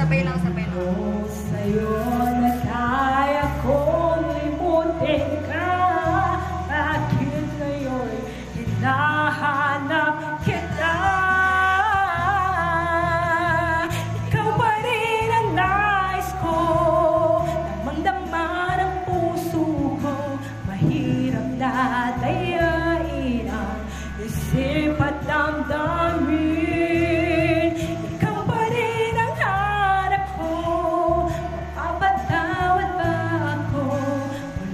Sabay lang. Sa'yo na kaya kong limutin ka. Bakit ngayon hinahanap kita? Ikaw pa rin ang nais ko, damang-dama ng puso ko. Mahirap na dayain ang isip at damdamin. Ikaw pa rin ang hanap ko, mapapatawad ba ako?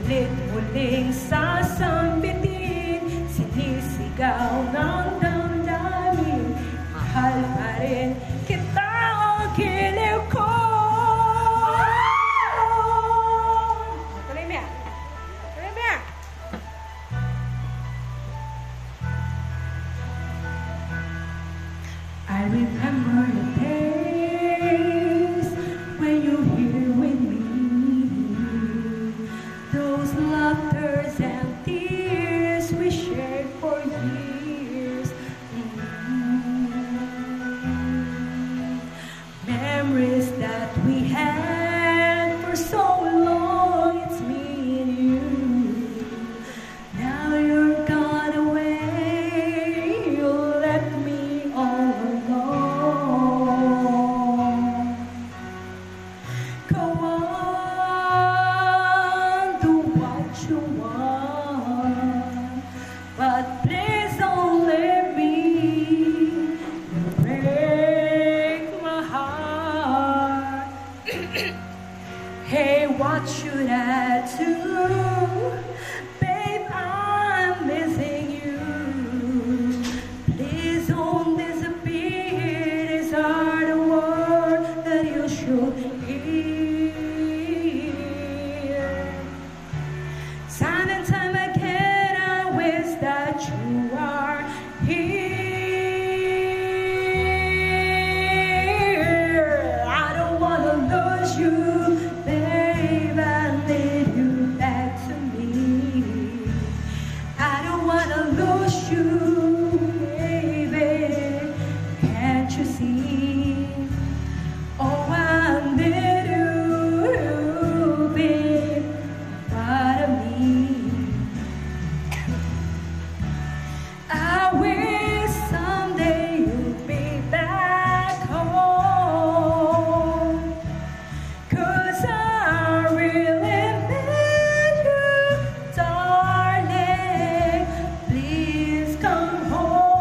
Ulit-muling sasambitin, sinisigaw ng damdamin. Mahal pa rin kita ang giliw ko. Tuloy mo yan. I remember the days when you here with me, those laughters and tears we shared for years. Memories that we had for so long, it's me and you. Now you're gone away, you left me all alone. Go on, do what you want, but please don't leave me. You break my heart. Hey, what should I do? Babe, I'm missing you. Please don't disappear. These are the words that you should hear. Time and time again, I wish that you are here. I don't wanna lose you, babe. I need you back to me. I don't wanna lose you, baby. Can't you see? Oh, I need you, babe. Part of me. I wish someday you'll be back home, 'cause I really miss you, darling. Please come home.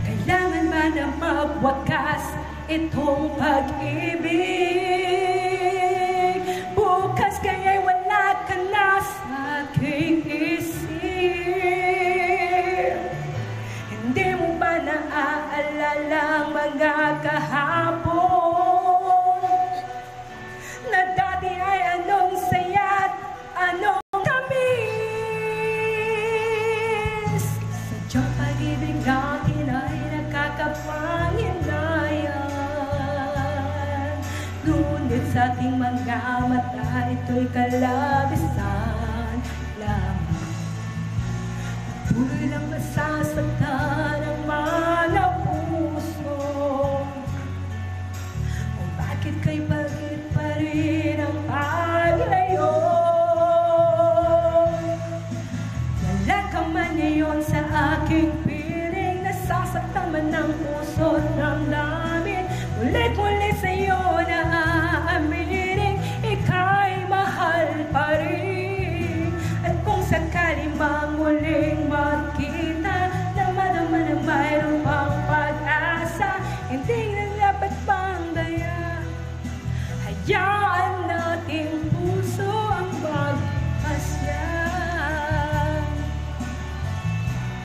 Kailangan ba na magwakas itong pag-ibig? Bukas kaya'y wala ka na sa aking isip. Hindi mo ba naaalala ang mga kahapon na dati ay anong saya't anong tamis? Sadyang pag-ibig natin ay nakakapanginayan. Ngunit sa ating mga mata, ito'y kalabisan lamang. Tuloy lang masasaktan ang mga puso. O bakit kay pagit pa rin ang paglayo? Wala ka man ngayon sa aking piling, nasasaktan man ang puso ng damdamin. Ulit-ulit sa'yo na aaminin, ika'y mahal pa rin. At kung sakali mang muling